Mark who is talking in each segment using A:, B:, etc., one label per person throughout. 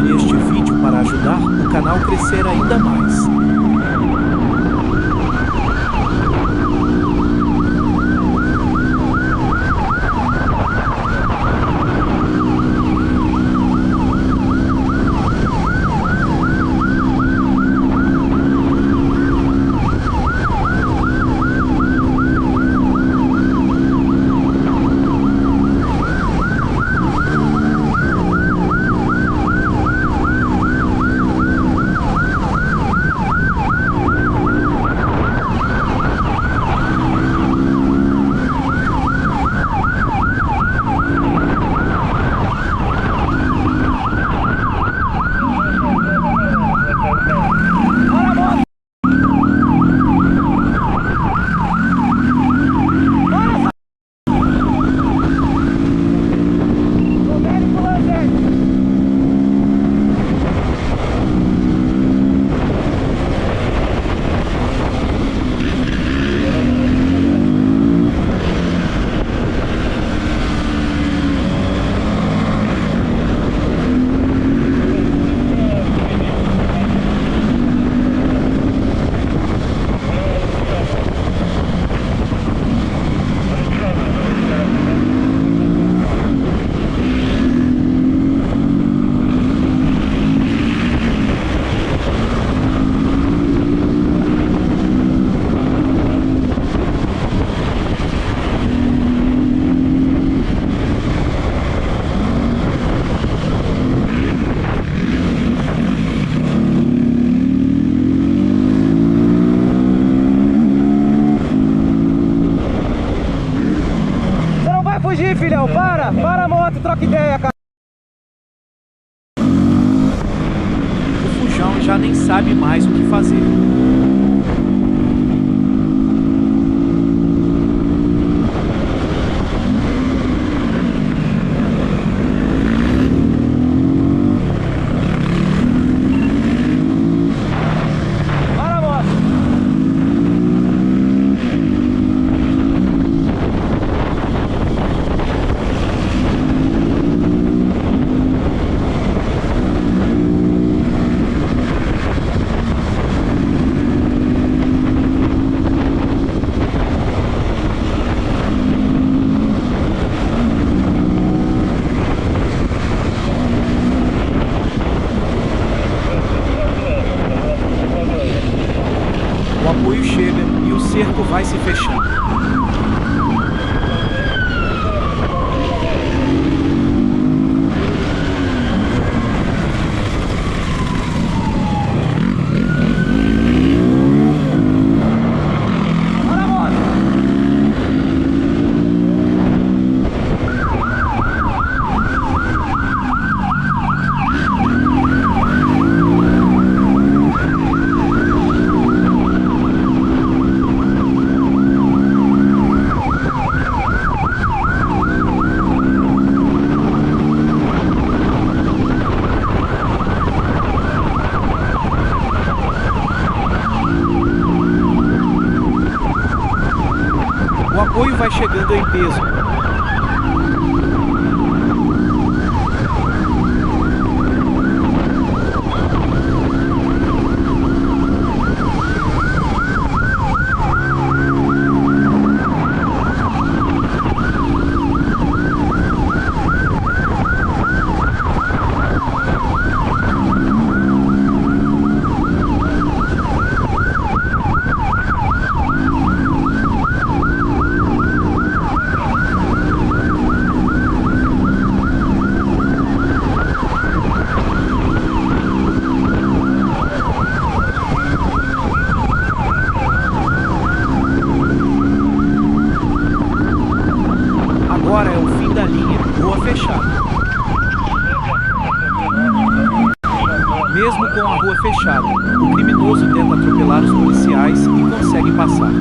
A: compartilhe este vídeo para ajudar o canal a crescer ainda mais.
B: Fugir, filhão, para a moto, troca ideia, cara.
A: O Fujão já nem sabe mais o que fazer. O apoio chega e o cerco vai se fechando. O apoio vai chegando em peso. Agora é o fim da linha, rua fechada. Mesmo com a rua fechada, o criminoso tenta atropelar os policiais e consegue passar.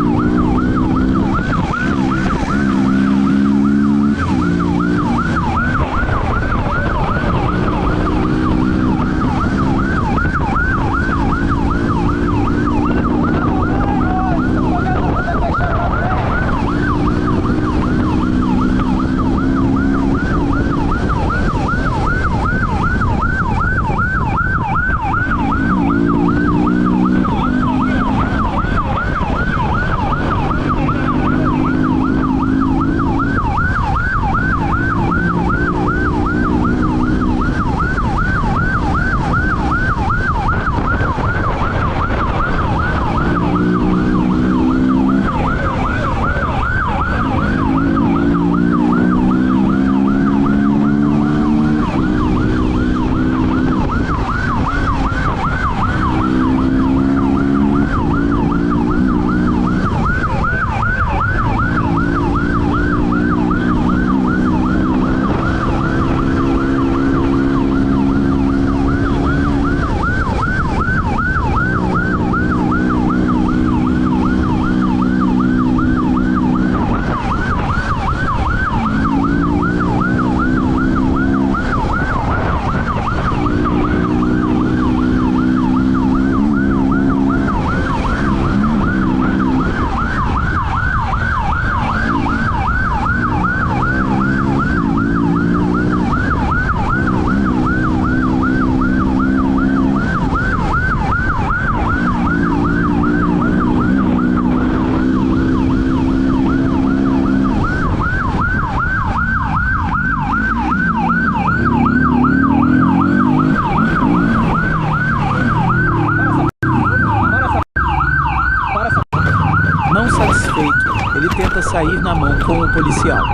A: sair na mão com o policial.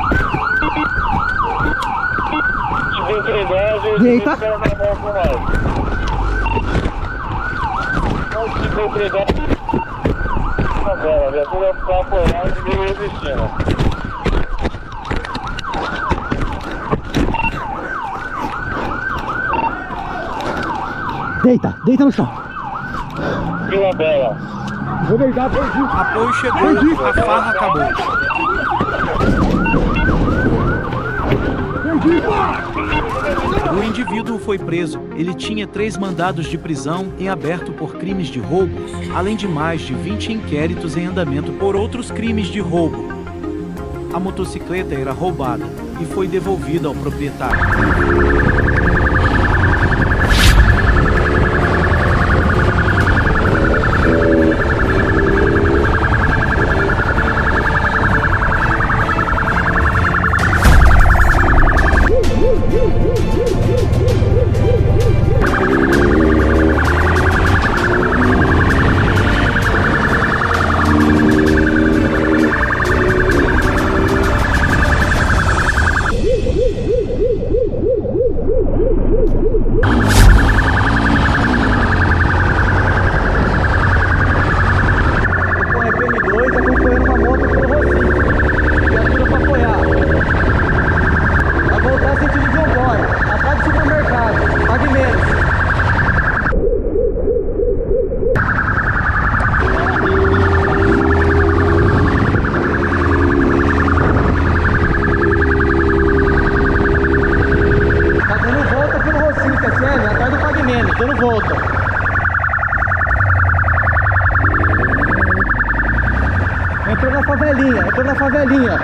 B: Eita! Deita, deita no chão.
C: Vila Bela.
B: Vou deitar, perdi.
A: Apoio chegou, a farra acabou. O indivíduo foi preso. Ele tinha 3 mandados de prisão em aberto por crimes de roubo, além de mais de 20 inquéritos em andamento por outros crimes de roubo. A motocicleta era roubada e foi devolvida ao proprietário.
B: Dando volta. Entrou na favelinha, entrou na favelinha.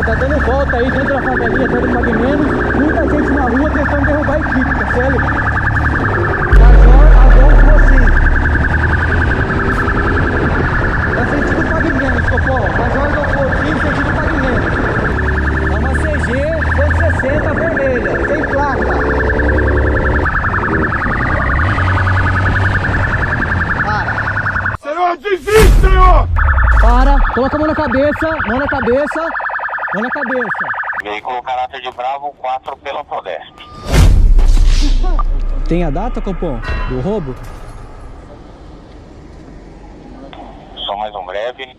B: Tá dando volta aí dentro da favelinha, até do Pague Menos. Muita gente na rua tentando derrubar a equipe, tá sério? Major Adolfo Mocinho. É sentido Pague Menos, Copom. Major Adolfo Mocinho, sentido Pague Menos. É uma CG 160 vermelha, sem placa. Para.
C: Senhor, desiste, senhor!
B: Para, coloca a mão na cabeça, mão na cabeça. Mão na cabeça.
C: Veículo caráter de Bravo 4 pela Prodesp.
B: Tem a data, Copom, do roubo?
C: Só mais um breve.